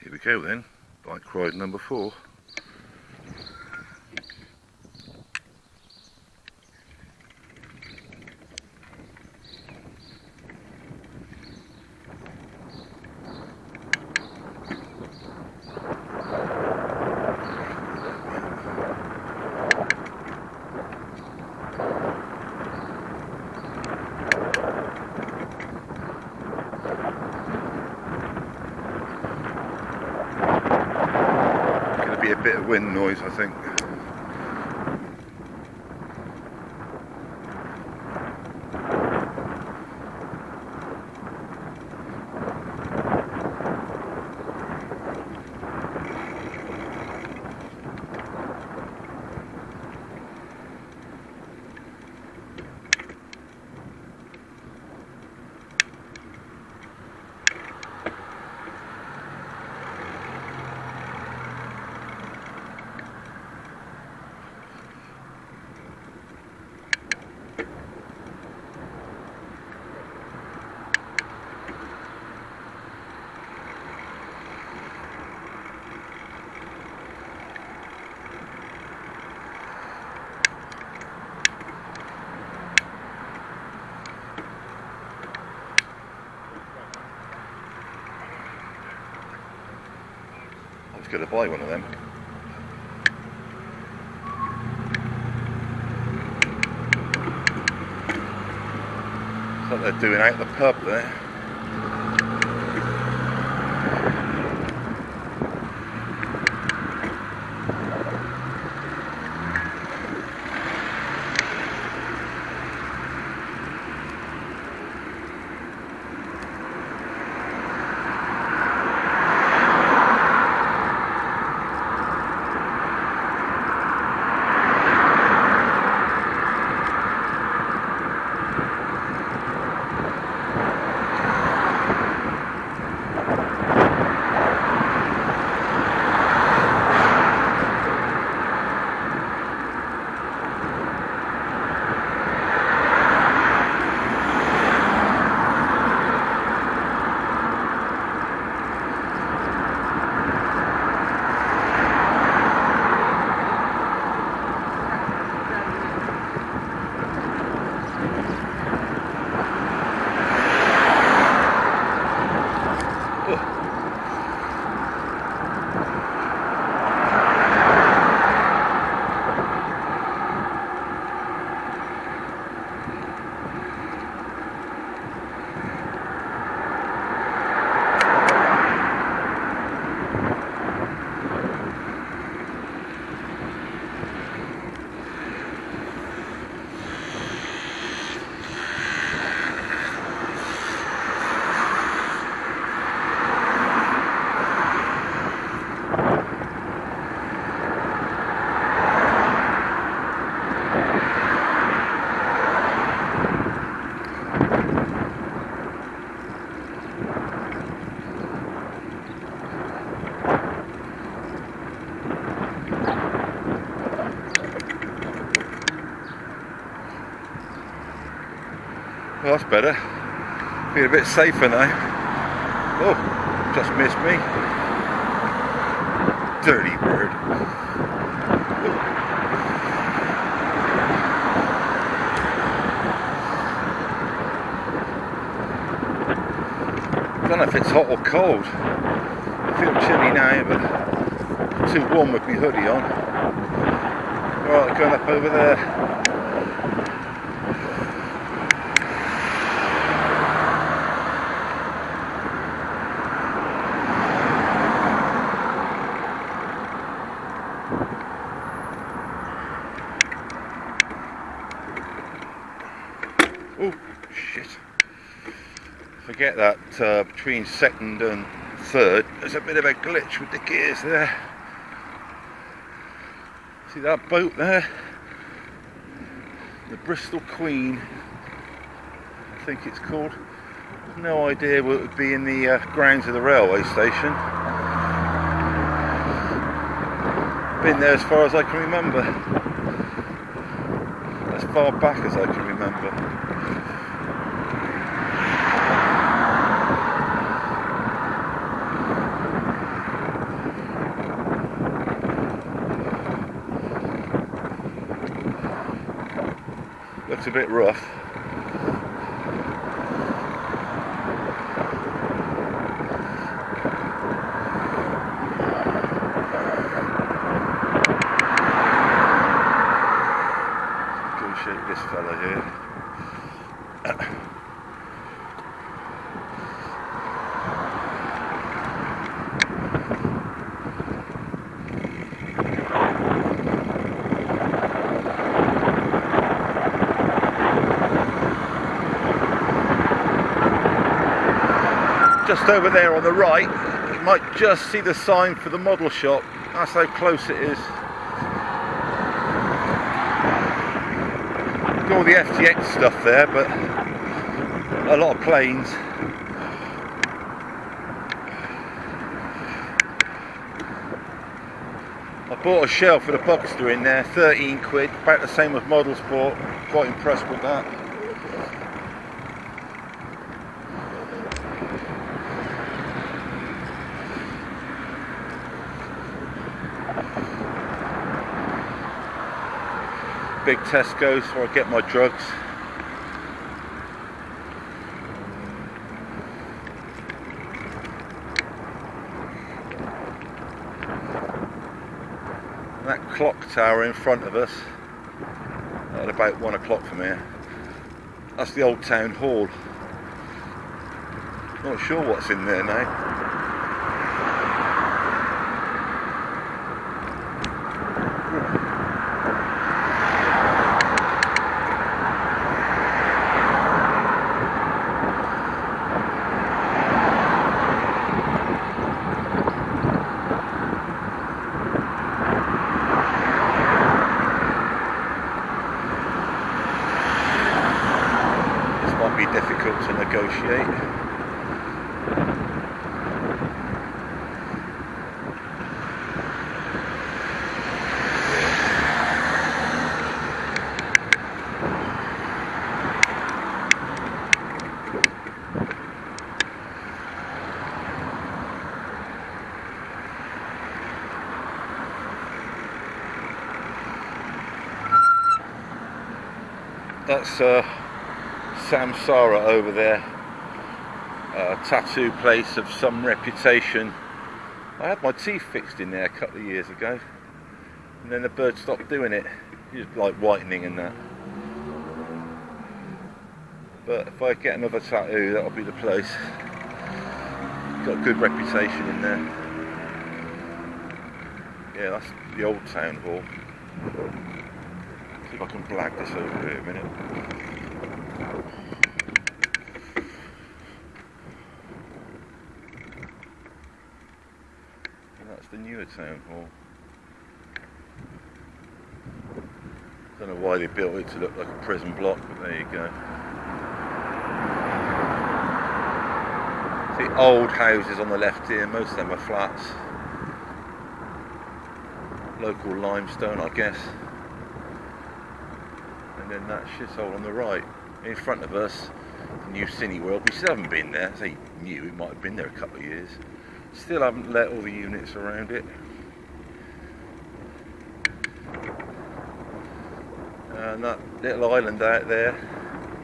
Here we go then, bike ride number 4. Be a bit of wind noise, I think. I was going to buy one of them. It's like they're doing out the pub there. Well, that's better. Feel a bit safer now. Oh, just missed me. Dirty bird. I don't know if it's hot or cold. I feel chilly now, but too warm with my hoodie on. Right, going up over there. Oh shit. Forget that between second and third there's a bit of a glitch with the gears there. See that boat there? The Bristol Queen, I think it's called. No idea what it would be in the grounds of the railway station. Been there as far as I can remember. As far back as I can remember. looks a bit rough. Negotiate this fella here. Just over there on the right, you might just see the sign for the model shop. That's how close it is. Got all the FTX stuff there, but a lot of planes. I bought a shell for the Buckster in there, 13 quid, about the same as Model Sport. Quite impressed with that. Big Tesco's where I get my drugs. And that clock tower in front of us at about 1 o'clock from here, that's the old town hall. Not sure what's in there now. Be difficult to negotiate. That's Samsara over there, a tattoo place of some reputation. I had my teeth fixed in there a couple of years ago, and then the bird stopped doing it. Just like whitening and that. But if I get another tattoo, that'll be the place. Got a good reputation in there. Yeah, that's the old town hall. See if I can blag this over here a minute. That's the newer town hall. Don't know why they built it to look like a prison block, but there you go. See, old houses on the left here, most of them are flats. Local limestone, I guess. And then that shithole on the right. In front of us, the new Cineworld. We still haven't been there. I say new, it might have been there a couple of years. Still haven't let all the units around it. And that little island out there,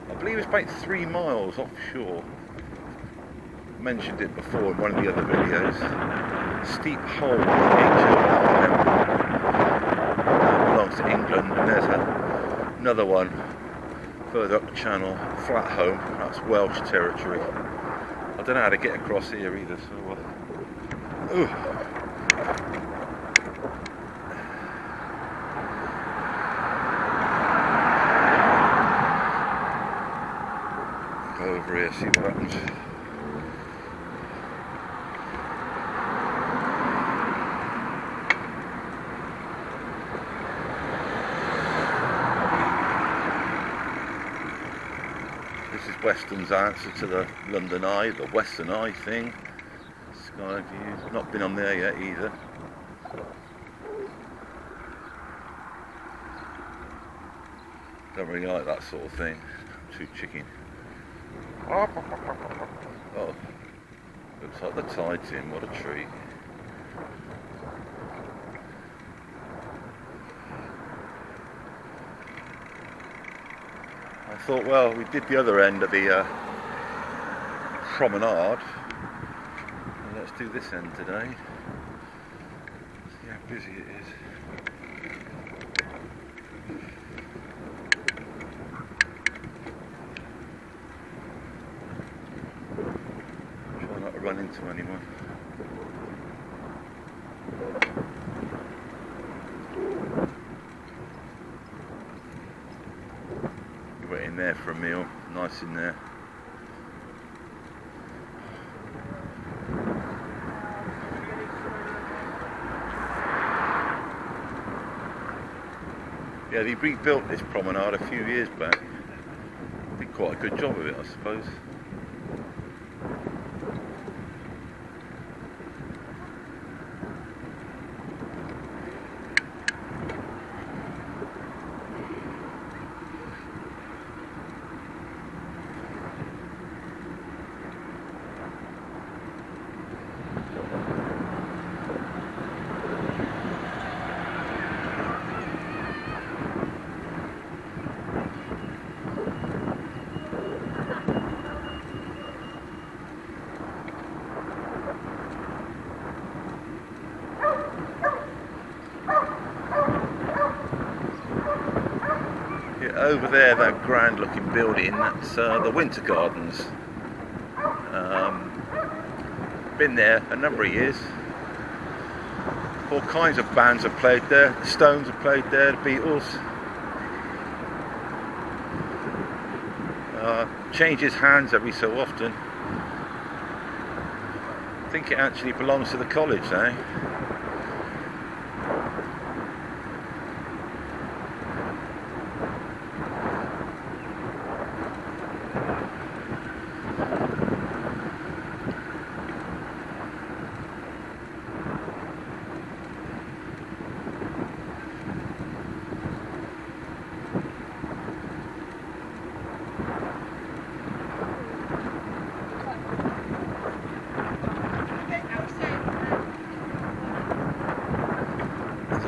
I believe it's about 3 miles offshore. I mentioned it before in one of the other videos. Steep hole on the beach belongs to England, and there's another one further up the channel, Flatholme, that's Welsh territory. I don't know how to get across here either, so ooh. Go over here, see what happens. This is Western's answer to the London Eye, the Western Eye thing. Sky view, not been on there yet either. Don't really like that sort of thing. Too chicken. Oh, looks like the tide's in. What a treat. I thought, well, we did the other end of the promenade, and let's do this end today. See how busy it is. Try not to run into anyone. You went in there for a meal, nice in there. Yeah, they rebuilt this promenade a few years back. Did quite a good job of it, I suppose. Over there, that grand looking building, that's the Winter Gardens. Been there a number of years. All kinds of bands have played there. The Stones have played there, the Beatles. Changes hands every so often. I think it actually belongs to the college now.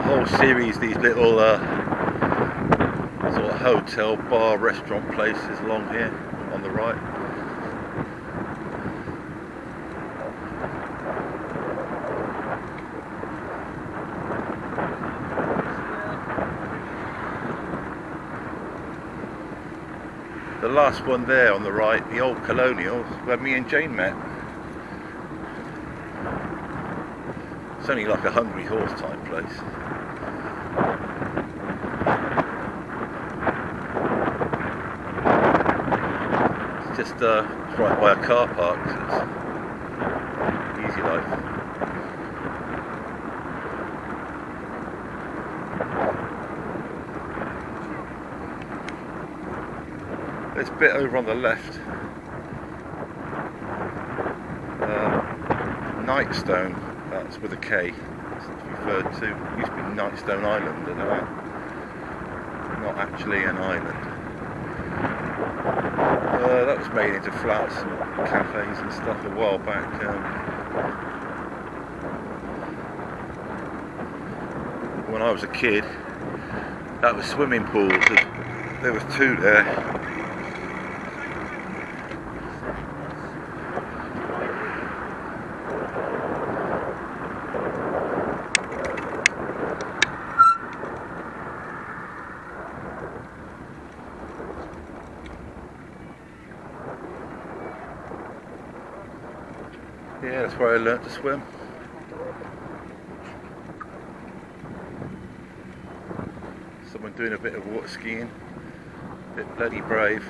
Whole series, these little sort of hotel, bar, restaurant places along here on the right. The last one there on the right, the old Colonial, where me and Jane met. It's only like a Hungry Horse type place. It's just right by a car park, so it's easy life. This bit over on the left, Nightstone, that's with a K, it's referred to. It used to be Nightstone Island, and not actually an island. That was made into flats and cafes and stuff a while back. When I was a kid, that was swimming pools. There was two there. Yeah, that's where I learnt to swim. Someone doing a bit of water skiing. A bit bloody brave.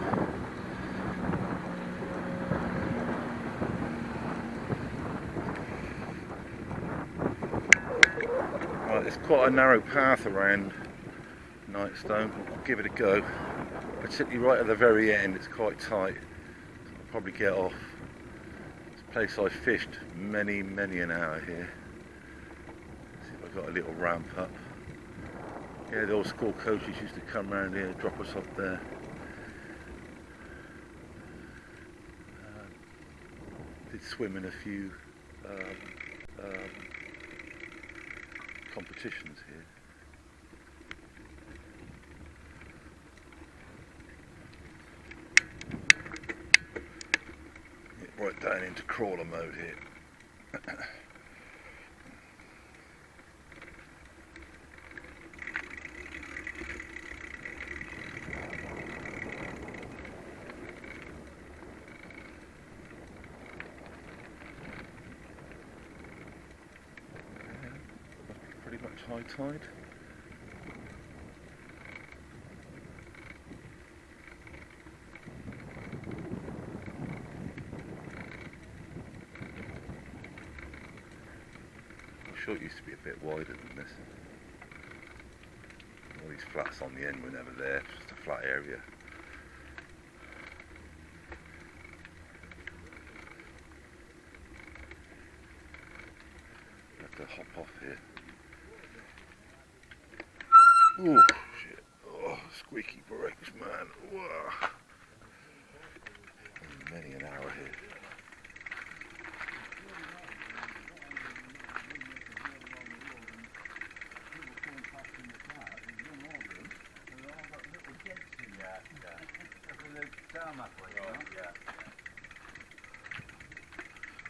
Right, there's quite a narrow path around Nightstone. I'll give it a go. Particularly right at the very end, it's quite tight. So I'll probably get off. Place I fished many an hour here. See if I've got a little ramp up. Yeah, the old school coaches used to come around here, drop us off there. Did swim in a few competitions here. going into crawler mode here. Pretty much high tide. I'm sure it used to be a bit wider than this. All these flats on the end were never there, just a flat area. I have to hop off here. Oh shit, oh squeaky brakes, man. Whoa. Many an hour here.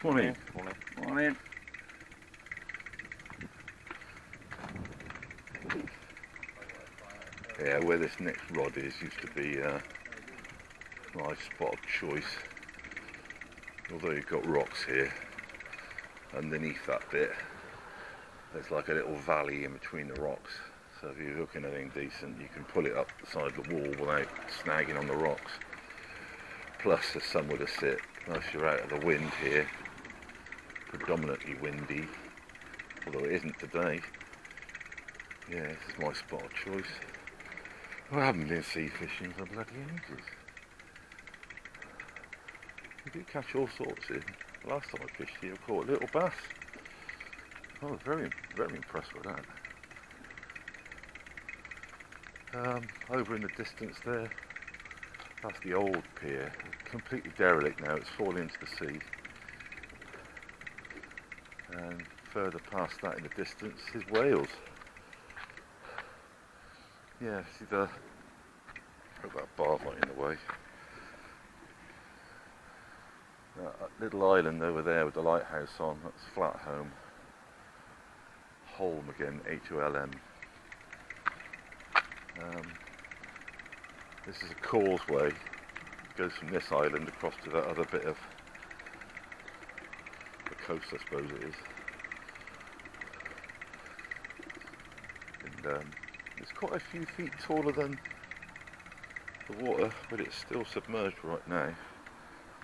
Morning. Morning. Morning. Yeah, where this next rod is used to be my spot of choice. Although you've got rocks here, underneath that bit, there's like a little valley in between the rocks. So if you're hooking anything decent, you can pull it up the side of the wall without snagging on the rocks. Plus there's somewhere to sit, plus you're out of the wind here. Predominantly windy, although it isn't today. Yeah, this is my spot of choice. I haven't been sea fishing for bloody ages. You do catch all sorts here. Last time I fished here, I caught little bass. I was very, very impressed with that. Over in the distance there, that's the old pier. Completely derelict now, it's fallen into the sea. And further past that in the distance is Wales. Yeah, see the that bar right in the way. That little island over there with the lighthouse on, that's Flatholm. Holm again, H-O-L-M. This is a causeway. It goes from this island across to that other bit of the coast, I suppose it is. And it's quite a few feet taller than the water, but it's still submerged right now.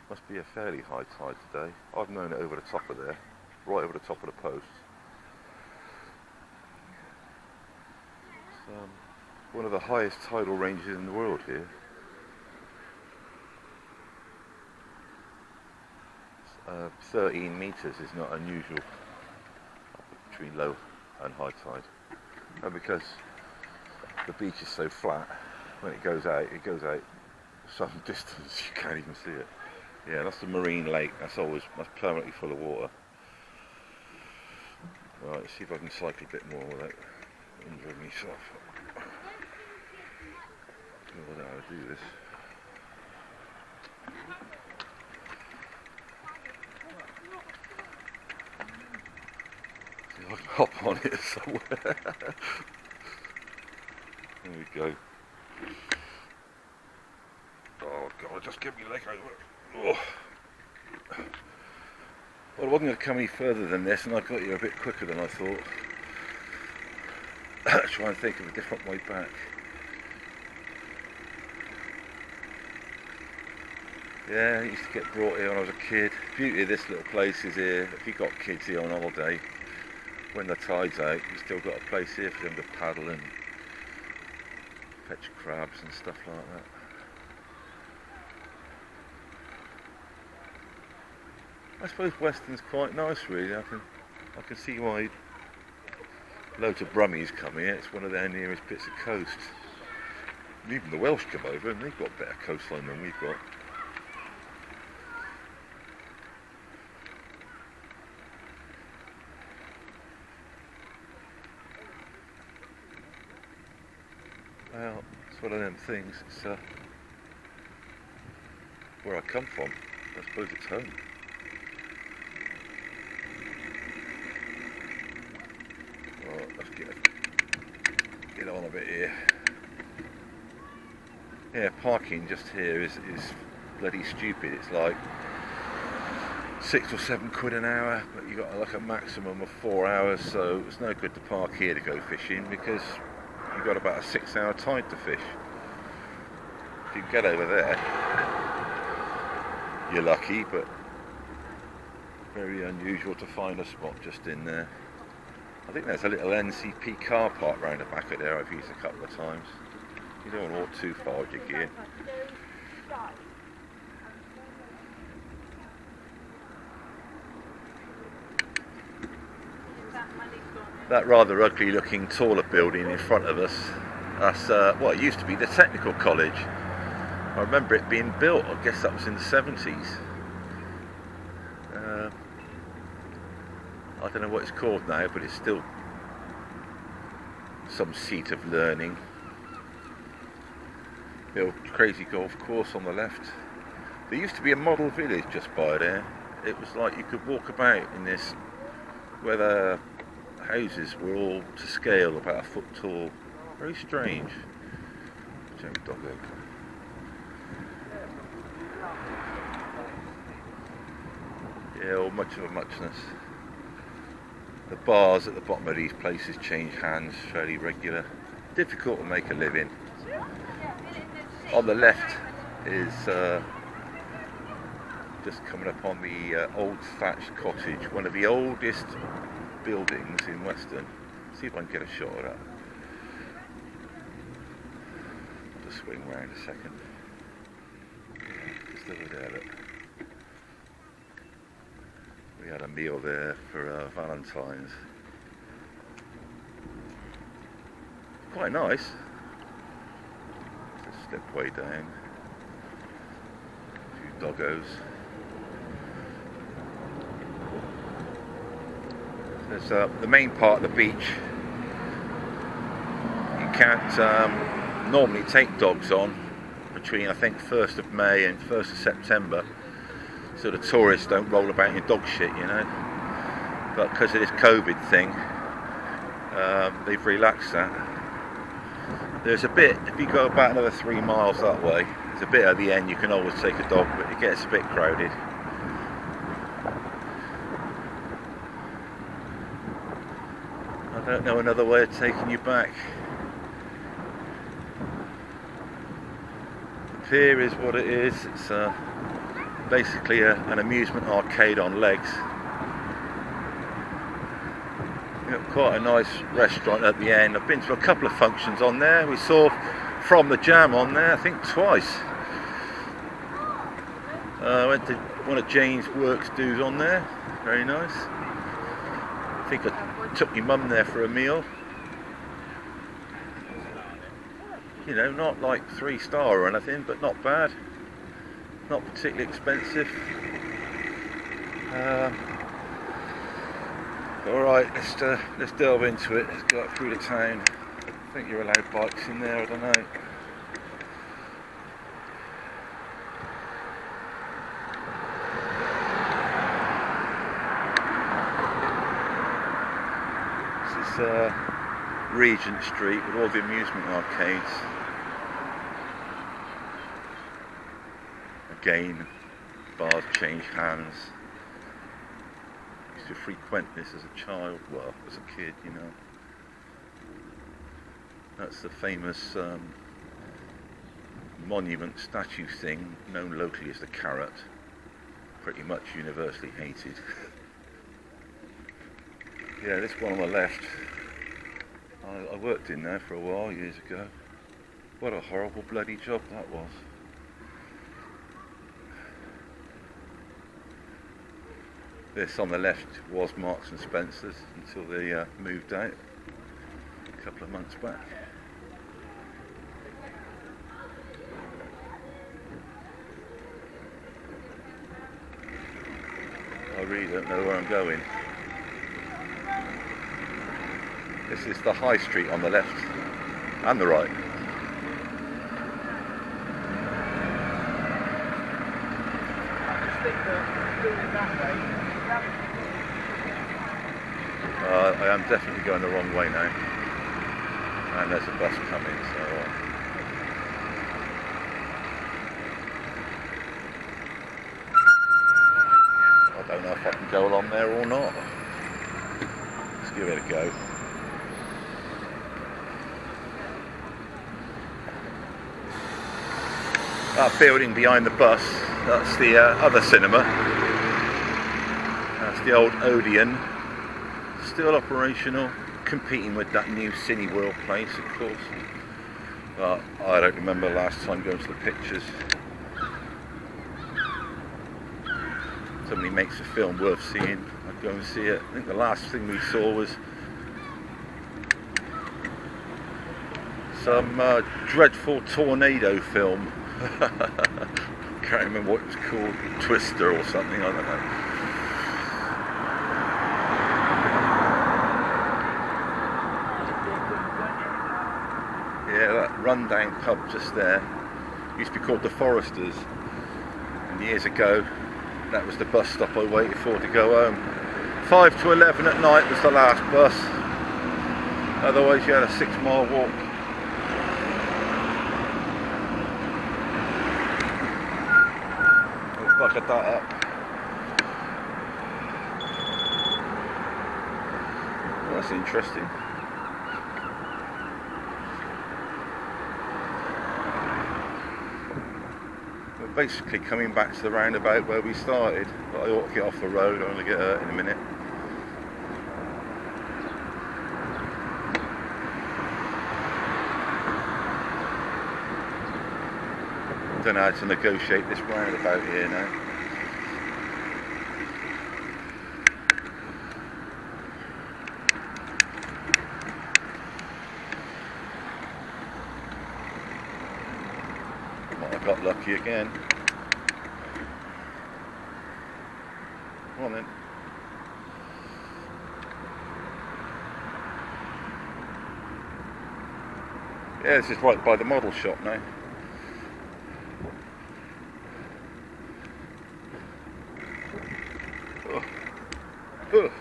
Must be a fairly high tide today. I've known it over the top of there, right over the top of the post. It's one of the highest tidal ranges in the world here. 13 metres is not unusual between low and high tide. And because the beach is so flat, when it goes out some distance, you can't even see it. Yeah, that's the marine lake, that's permanently full of water. Right, let's see if I can cycle a bit more without injuring myself. I don't know how to do this. See if I can hop on it somewhere. There we go. Oh God, just get me leg over it. Oh. Well, I wasn't going to come any further than this, and I got here a bit quicker than I thought. Try and think of a different way back. Yeah, I used to get brought here when I was a kid. The beauty of this little place is here, if you've got kids here on holiday, when the tide's out, you've still got a place here for them to paddle and fetch crabs and stuff like that. I suppose Weston's quite nice really. I can see why loads of Brummies come here. It's one of their nearest bits of coast. And even the Welsh come over and they've got better coastline than we've got. Well, it's one of them things. It's where I come from. I suppose it's home. let's get on a bit here. Yeah, parking just here is bloody stupid. It's like £6 or £7 an hour, but you got like a maximum of 4 hours, so it's no good to park here to go fishing because you've got about a 6-hour tide to fish. If you get over there, you're lucky, but very unusual to find a spot just in there. I think there's a little NCP car park round the back of there I've used a couple of times. You don't want to walk too far with your gear. That rather ugly looking taller building in front of us, that's what used to be the technical college. I remember it being built, I guess that was in the 70s. I don't know what it's called now, but it's still some seat of learning. Little crazy golf course on the left. There used to be a model village just by there. It was like you could walk about in this, where the houses were all to scale, about a foot tall. Very strange. James Doggo. Yeah, all much of a muchness. The bars at the bottom of these places change hands fairly regular. Difficult to make a living. On the left is just coming up on the old thatched cottage, one of the oldest buildings in Weston. See if I can get a shot of that. I'll just swing round a second. Just over there, look. We had a meal there for Valentine's. Quite nice. Just step way down. A few doggos. There's the main part of the beach. You can't normally take dogs on between, I think, 1st of May and 1st of September. So the tourists don't roll about in dog shit, you know. But because of this COVID thing, they've relaxed that. There's a bit, if you go about another 3 miles that way, there's a bit at the end you can always take a dog, but it gets a bit crowded. I don't know another way of taking you back. The pier is what it is. It's basically an amusement arcade on legs. Got quite a nice restaurant at the end. I've been to a couple of functions on there. We saw From the Jam on there, I think twice. I went to one of Jane's Works dues on there. Very nice. I think I took my mum there for a meal. You know, not like 3-star or anything, but not bad. Not particularly expensive. Alright, let's delve into it. Let's go up through the town. I think you're allowed bikes in there, I don't know. This is Regent Street with all the amusement arcades. Again, bars change hands. Used to frequent this as a child, well, as a kid, you know. That's the famous monument statue thing, known locally as the Carrot. Pretty much universally hated. Yeah, this one on the left, I worked in there for a while years ago. What a horrible bloody job that was. This on the left was Marks and Spencer's until they moved out a couple of months back. I really don't know where I'm going. This is the High Street on the left and the right. I just think that doing it that way, I am definitely going the wrong way now, and there's a bus coming, so I don't know if I can go along there or not. Let's give it a go. That building behind the bus, that's the other cinema. That's the old Odeon. Still operational, competing with that new Cineworld place, of course. But I don't remember the last time going to the pictures. Somebody makes a film worth seeing, I'd go and see it. I think the last thing we saw was some dreadful tornado film. Can't remember what it was called, Twister or something, I don't know. Yeah, that rundown pub just there used to be called the Foresters, and years ago that was the bus stop I waited for to go home. 5 to 11 at night was the last bus, otherwise you had a 6-mile walk. Let's bucket that up. Well, that's interesting. Basically coming back to the roundabout where we started, but I ought to get off the road. I'm going to get hurt in a minute. Don't know how to negotiate this roundabout here now. I got lucky again. Come on then. Yeah, this is right by the model shop now. Oh. Oh.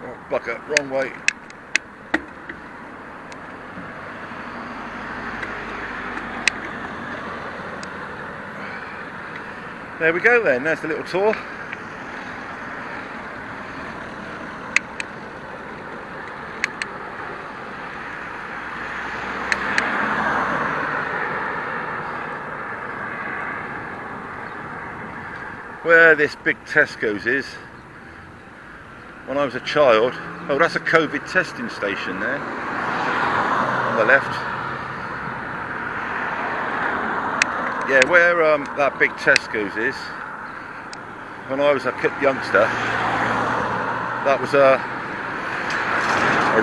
Oh, bucket, wrong way. There we go then, there's the little tour. Where this big Tesco's is, when I was a child, oh, that's a COVID testing station there, on the left. Yeah, where that big Tesco's is, when I was a youngster, that was a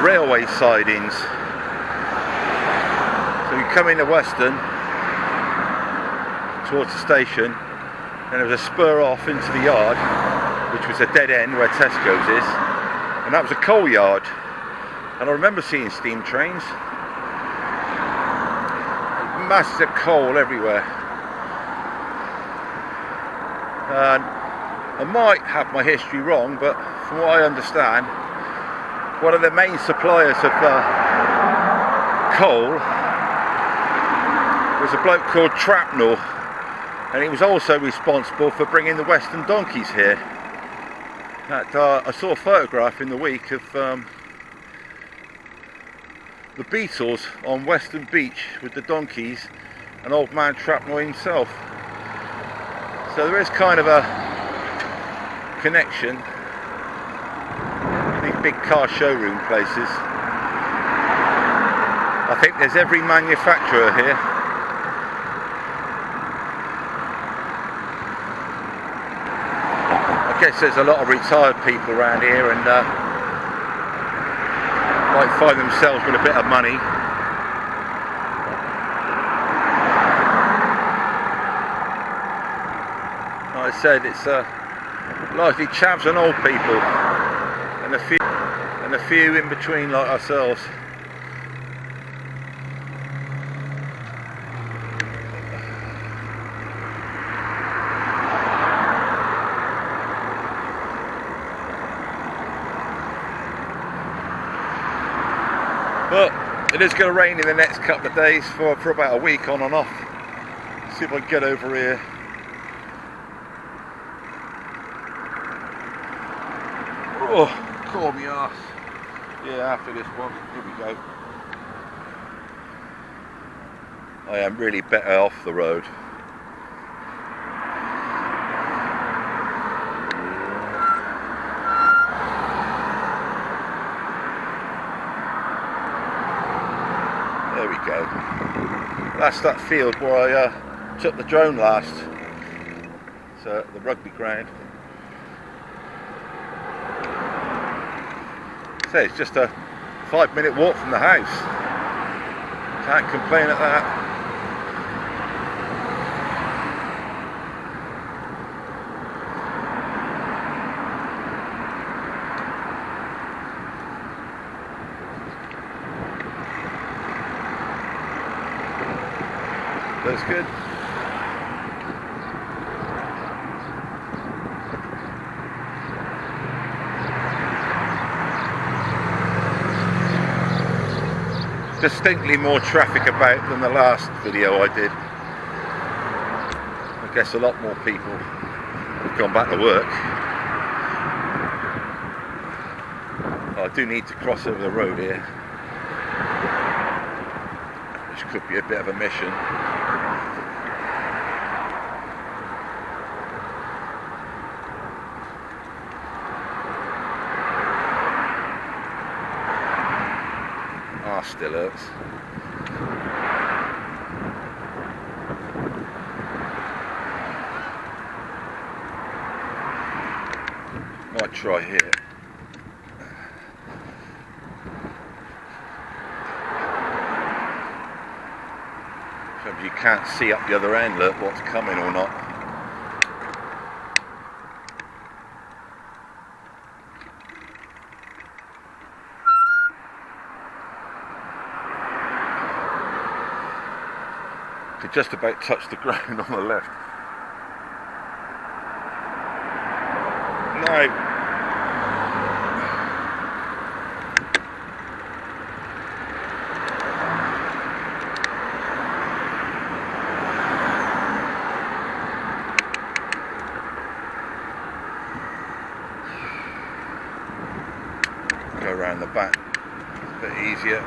railway sidings. So you come into Weston, towards the station, and there was a spur off into the yard, which was a dead end where Tesco's is, and that was a coal yard. And I remember seeing steam trains, masses of coal everywhere. And I might have my history wrong, but from what I understand, one of the main suppliers of coal was a bloke called Trapnell, and he was also responsible for bringing the Western donkeys here. I saw a photograph in the week of the Beatles on Western Beach with the donkeys and old man Trapnell himself. So there is kind of a connection, these big car showroom places. I think there's every manufacturer here. I guess there's a lot of retired people around here and might find themselves with a bit of money. Like I said, it's largely chavs and old people, and a few in between like ourselves. Well, it is going to rain in the next couple of days for about a week on and off. See if I can get over here. Oh, call me arse. Yeah, after this one, here we go. I am really better off the road. There we go. That's that field where I took the drone last. So the rugby ground. So it's just a 5-minute walk from the house. Can't complain at that. That's good. Distinctly more traffic about than the last video I did. I guess a lot more people have gone back to work. I do need to cross over the road here, which could be a bit of a mission. Still hurts. Might try here. You can't see up the other end, look, what's coming or not. Could just about touch the ground on the left. No. Go around the back, it's a bit easier.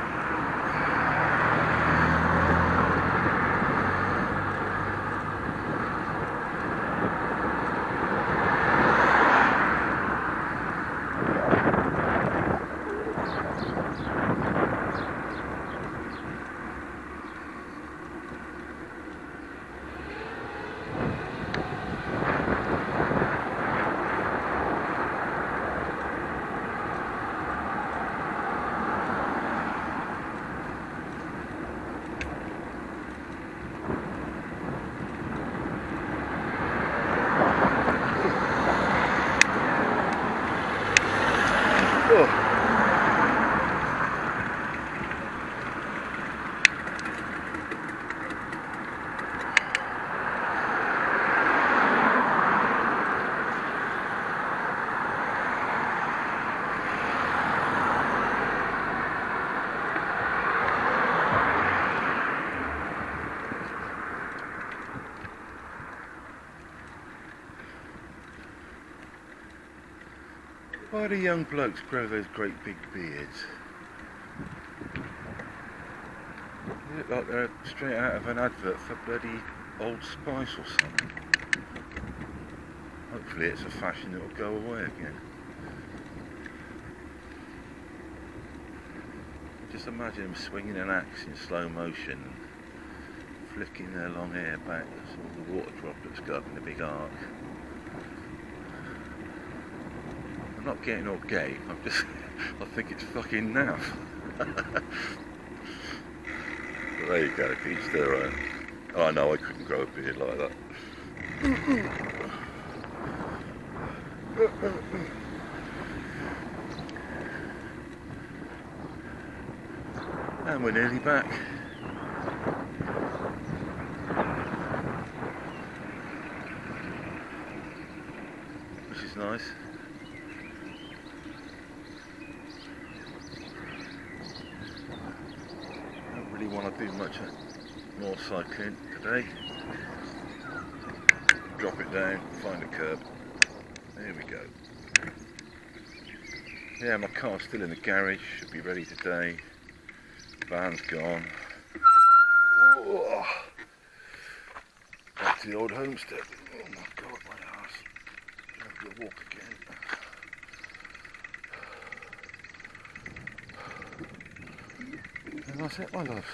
Why do young blokes grow those great big beards? They look like they're straight out of an advert for bloody Old Spice or something. Hopefully it's a fashion that will go away again. Just imagine them swinging an axe in slow motion and flicking their long hair back as all the water droplets go up in a big arc. I'm not getting all gay, I think it's fucking naff. But there you go, each their own. Oh no, I couldn't grow a beard like that. And we're nearly back. Which is nice. really want to do much more cycling today. Drop it down, find a curb. There we go. Yeah, my car's still in the garage, should be ready today. Van's gone. Oh, back to the old homestead. Oh my god, my ass. I'll have to walk again. And that's it, my loves.